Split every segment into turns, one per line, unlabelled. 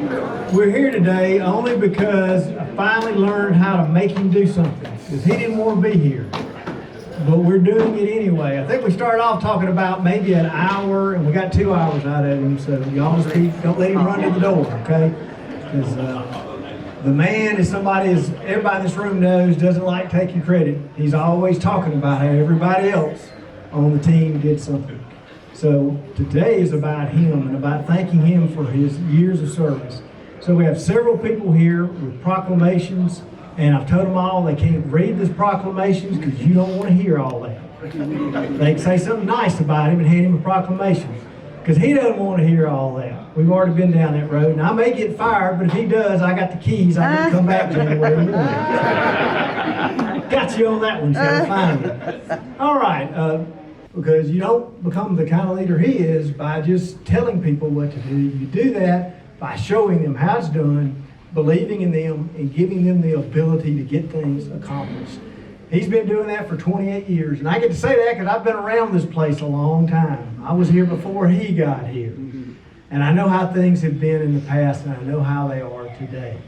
We're here today only because I finally learned how to make him do something, because he didn't want to be here. But we're doing it anyway. I think we started off talking about maybe an hour, and we got 2 hours out of him, so y'all just don't let him run to the door, okay? Because the man is somebody, as everybody in this room knows, doesn't like taking credit. He's always talking about how everybody else on the team did something. So today is about him and about thanking him for his years of service. So we have several people here with proclamations, and I've told them all they can't read these proclamations because you don't want to hear all that. They can say something nice about him and hand him a proclamation because he doesn't want to hear all that. We've already been down that road, and I may get fired, but if he does, I got the keys. I can come back to him wherever you want. Got you on that one, sir. Finally. All right. Because you don't become the kind of leader he is by just telling people what to do. You do that by showing them how it's done, believing in them, and giving them the ability to get things accomplished. He's been doing that for 28 years, and I get to say that because I've been around this place a long time. I was here before he got here, and I know how things have been in the past, and I know how they are today.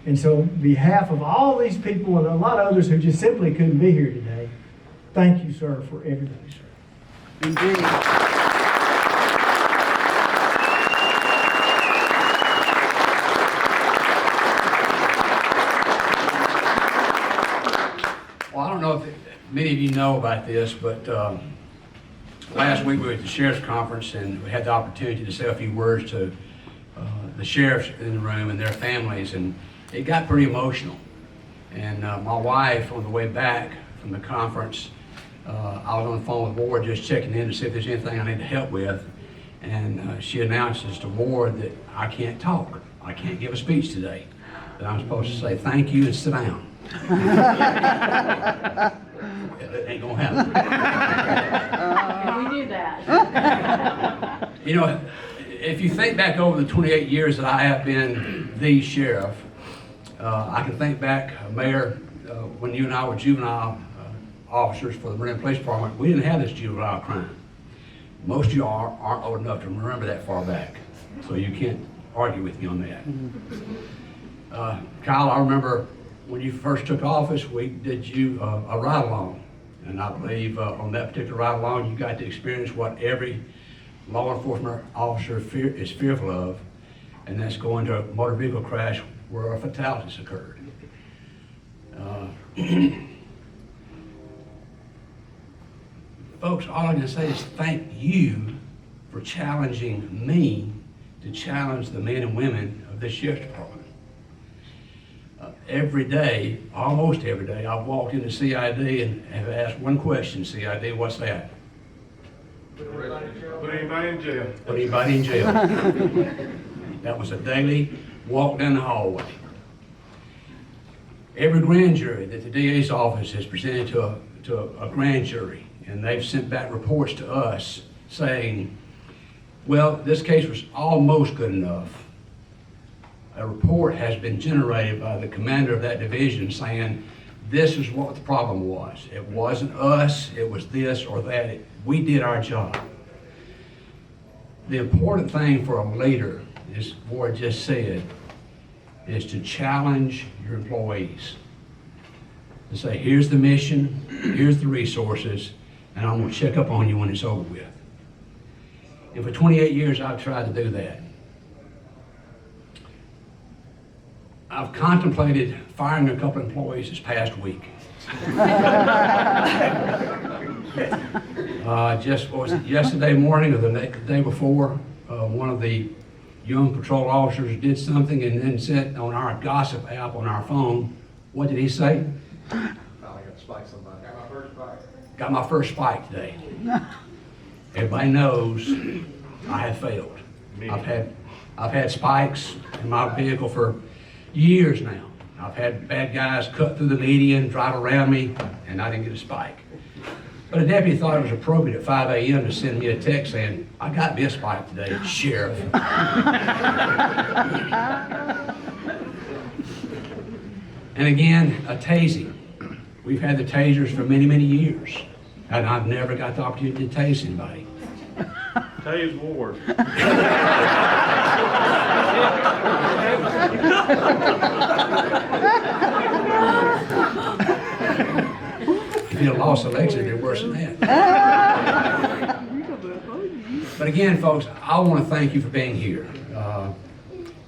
And so on behalf of all these people and a lot of others who just simply couldn't be here today, thank you, sir, for everything, sir.
Indeed.
Well, I don't know if many of you know about this, but last week we were at the sheriff's conference and we had the opportunity to say a few words to the sheriffs in the room and their families, and it got pretty emotional. And my wife, on the way back from the conference, I was on the phone with Ward just checking in to see if there's anything I need to help with, and she announces to Ward that I can't talk. I can't give a speech today. That I'm supposed to say thank you and sit down. It ain't gonna happen.
Can we do that?
You know, if you think back over the 28 years that I have been the sheriff, I can think back, Mayor, when you and I were juvenile officers for the Marine Police Department, we didn't have this juvenile crime. Most of you aren't old enough to remember that far back, so you can't argue with me on that. Kyle, I remember when you first took office, we did you a ride-along, and I believe on that particular ride-along, you got to experience what every law enforcement officer is fearful of, and that's going to a motor vehicle crash where fatalities occurred. Folks, all I can say is thank you for challenging me to challenge the men and women of this sheriff's department. Every day, almost every day, I've walked into CID and have asked one question, CID, what's that?
Put anybody in jail.
Put anybody in jail. That was a daily walk down the hallway. Every grand jury that the DA's office has presented to a grand jury, and they've sent back reports to us saying, well, this case was almost good enough. A report has been generated by the commander of that division saying, this is what the problem was. It wasn't us, it was this or that. We did our job. The important thing for a leader, as Ward just said, is to challenge your employees. To say, here's the mission, here's the resources, and I'm going to check up on you when it's over with. And for 28 years, I've tried to do that. I've contemplated firing a couple of employees this past week. Just was it yesterday morning or the day before, one of the young patrol officers did something and then sent on our gossip app on our phone. What did he say?
I got to spike somebody. Got my first spike.
Got my first spike today. Everybody knows I have failed. I've had spikes in my vehicle for years now. I've had bad guys cut through the median, drive around me, and I didn't get a spike. But a deputy thought it was appropriate at 5 a.m. to send me a text saying, I got me a spike today, Sheriff. And again, a tasing. We've had the tasers for many, many years, and I've never got the opportunity to tase anybody.
Tase Ward.
If you'd have lost the election, it'd be worse than that. But again, folks, I want to thank you for being here.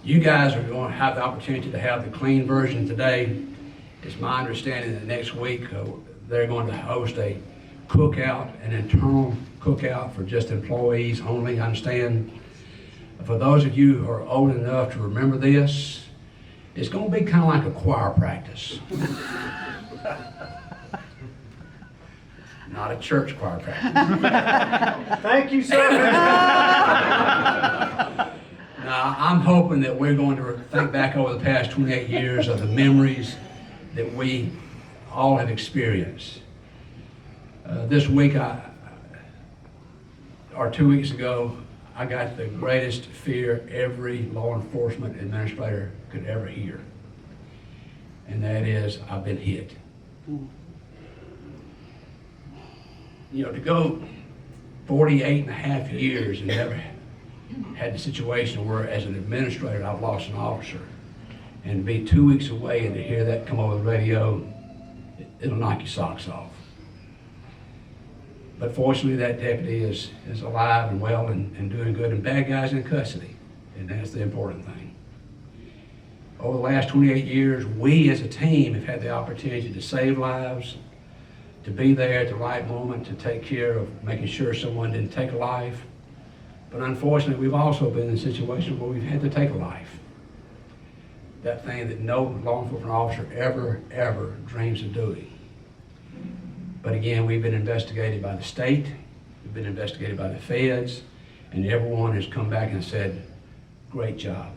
You guys are going to have the opportunity to have the clean version today. It's my understanding that next week they're going to host a cookout, an internal cookout for just employees only. I understand. For those of you who are old enough to remember this, it's going to be kind of like a choir practice. Not a church choir practice.
Thank you, sir.
Now, I'm hoping that we're going to think back over the past 28 years of the memories that we all have experienced. This week, or 2 weeks ago, I got the greatest fear every law enforcement administrator could ever hear. And that is, I've been hit. You know, to go 48 and a half years and never had the situation where, as an administrator, I've lost an officer, and to be 2 weeks away and to hear that come over the radio, it'll knock your socks off. But fortunately, that deputy is alive and well and doing good, and bad guys in custody, and that's the important thing. Over the last 28 years, we as a team have had the opportunity to save lives, to be there at the right moment, to take care of making sure someone didn't take a life. But unfortunately, we've also been in situations where we've had to take a life. That thing that no law enforcement officer ever dreams of doing. But again, we've been investigated by the state, we've been investigated by the feds, and everyone has come back and said, great job.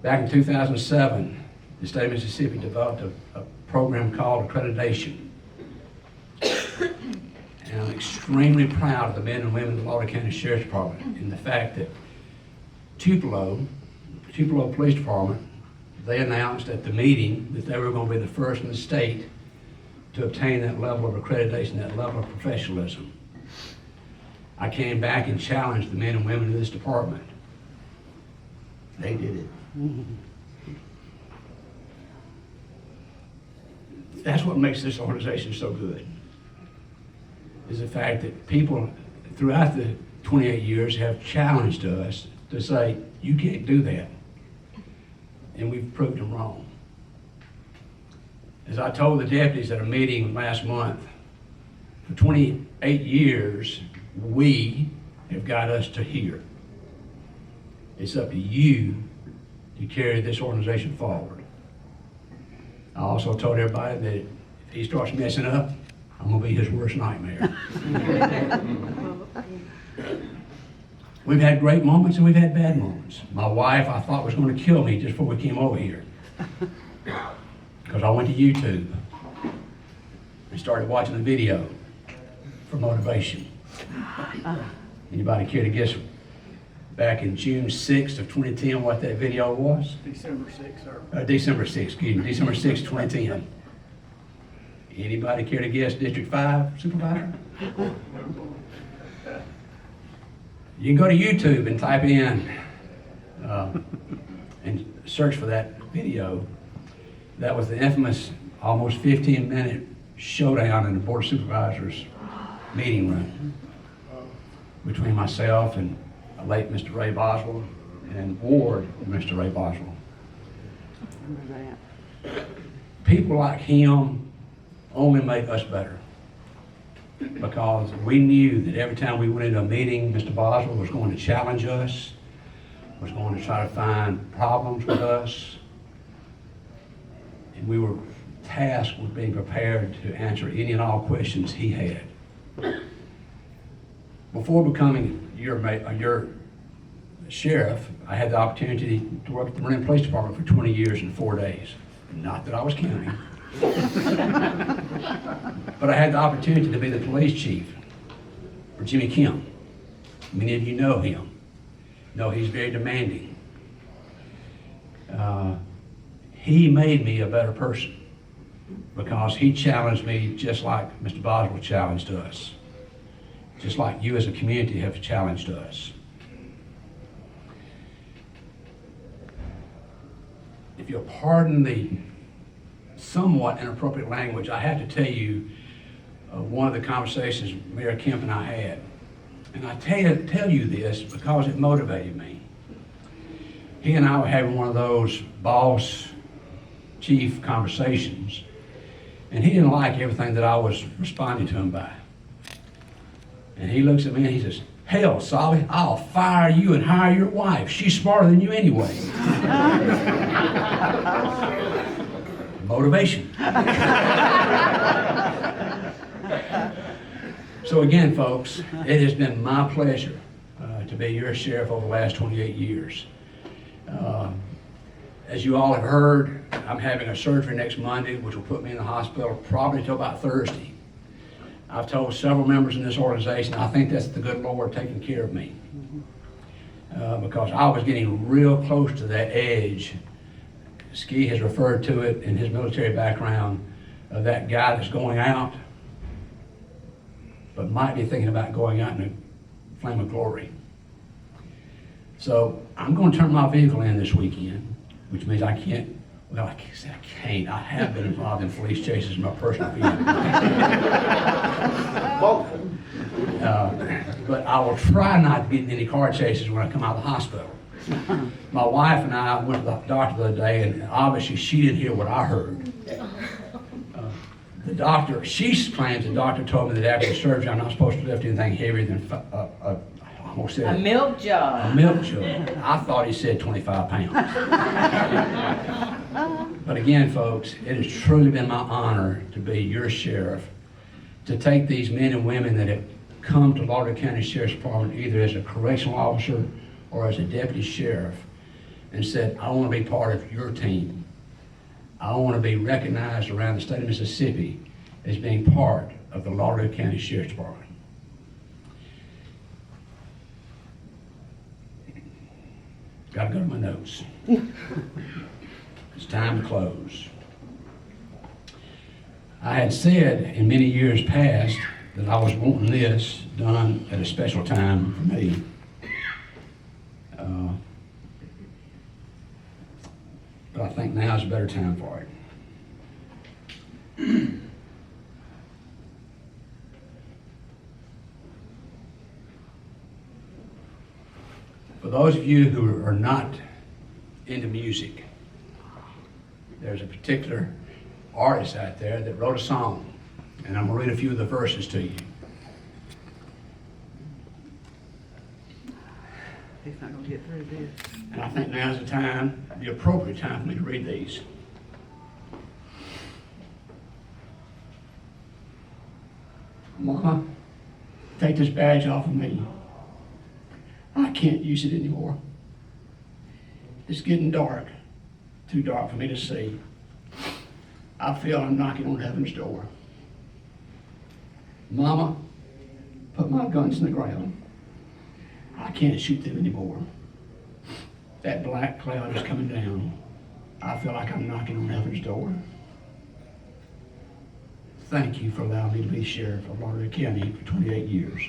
Back in 2007, the state of Mississippi developed a program called accreditation. And I'm extremely proud of the men and women of the Lauderdale County Sheriff's Department in the fact that Tupelo Police Department, they announced at the meeting that they were going to be the first in the state to obtain that level of accreditation, that level of professionalism. I came back and challenged the men and women of this department. They did it. That's what makes this organization so good, is the fact that people throughout the 28 years have challenged us to say, you can't do that. And we've proved them wrong. As I told the deputies at a meeting last month, for 28 years, we have got us to here. It's up to you to carry this organization forward. I also told everybody that if he starts messing up, I'm gonna be his worst nightmare. We've had great moments and we've had bad moments. My wife, I thought, was gonna kill me just before we came over here. Because I went to YouTube and started watching the video for motivation. Anybody care to guess back in June 6th of 2010 what that video was?
December 6th, sir.
December 6th, excuse me, December 6th, 2010. Anybody care to guess District 5 Supervisor? You can go to YouTube and type in and search for that video. That was the infamous, almost 15-minute showdown in the Board of Supervisors meeting room between myself and the late Mr. Ray Boswell and Ward Mr. Ray Boswell. People like him only make us better, because we knew that every time we went into a meeting, Mr. Boswell was going to challenge us, was going to try to find problems with us, and we were tasked with being prepared to answer any and all questions he had. Before becoming your sheriff, I had the opportunity to work at the Marine Police Department for 20 years and 4 days. Not that I was counting. But I had the opportunity to be the police chief for Jimmy Kim. Many of you know him. Know he's very demanding. He made me a better person because he challenged me just like Mr. Boswell challenged us. Just like you as a community have challenged us. if you'll pardon the somewhat inappropriate language, I have to tell you one of the conversations Mayor Kemp and I had. And I tell you this because it motivated me. He and I were having one of those boss-chief conversations, and he didn't like everything that I was responding to him by. And he looks at me and he says, "Hell, Sollie, I'll fire you and hire your wife. She's smarter than you anyway." Motivation. So again, folks, it has been my pleasure to be your sheriff over the last 28 years. As you all have heard, I'm having a surgery next Monday, which will put me in the hospital probably till about Thursday. I've told several members in this organization, I think that's the good Lord taking care of me. Because I was getting real close to that edge. Ski has referred to it in his military background of that guy that's going out, but might be thinking about going out in a flame of glory. So I'm going to turn my vehicle in this weekend, which means I can't, well, I can't say I can't. I have been involved in police chases in my personal vehicle. But I will try not to get in any car chases when I come out of the hospital. My wife and I went to the doctor the other day, and obviously she didn't hear what I heard. The doctor, she claims the doctor told me that after the surgery I'm not supposed to lift anything heavier than I almost said
A milk jar.
a milk jug. I thought he said 25 pounds. But again, folks, it has truly been my honor to be your sheriff, to take these men and women that have come to Lauderdale County Sheriff's Department either as a correctional officer or as a deputy sheriff and said, I want to be part of your team. I want to be recognized around the state of Mississippi as being part of the Lauderdale County Sheriff's Department. Got to go to my notes. It's time to close. I had said in many years past that I was wanting this done at a special time for me. But I think now is a better time for it. For those of you who are not into music, there's a particular artist out there that wrote a song, and I'm going to read a few of the verses to you.
He's not gonna get through this.
And I think now's the time, the appropriate time for me to read these. Mama, take this badge off of me. I can't use it anymore. It's getting dark, too dark for me to see. I feel I'm knocking on heaven's door. Mama, put my guns in the ground. I can't shoot them anymore. That black cloud is coming down. I feel like I'm knocking on heaven's door. Thank you for allowing me to be sheriff of Lauderdale County for 28 years.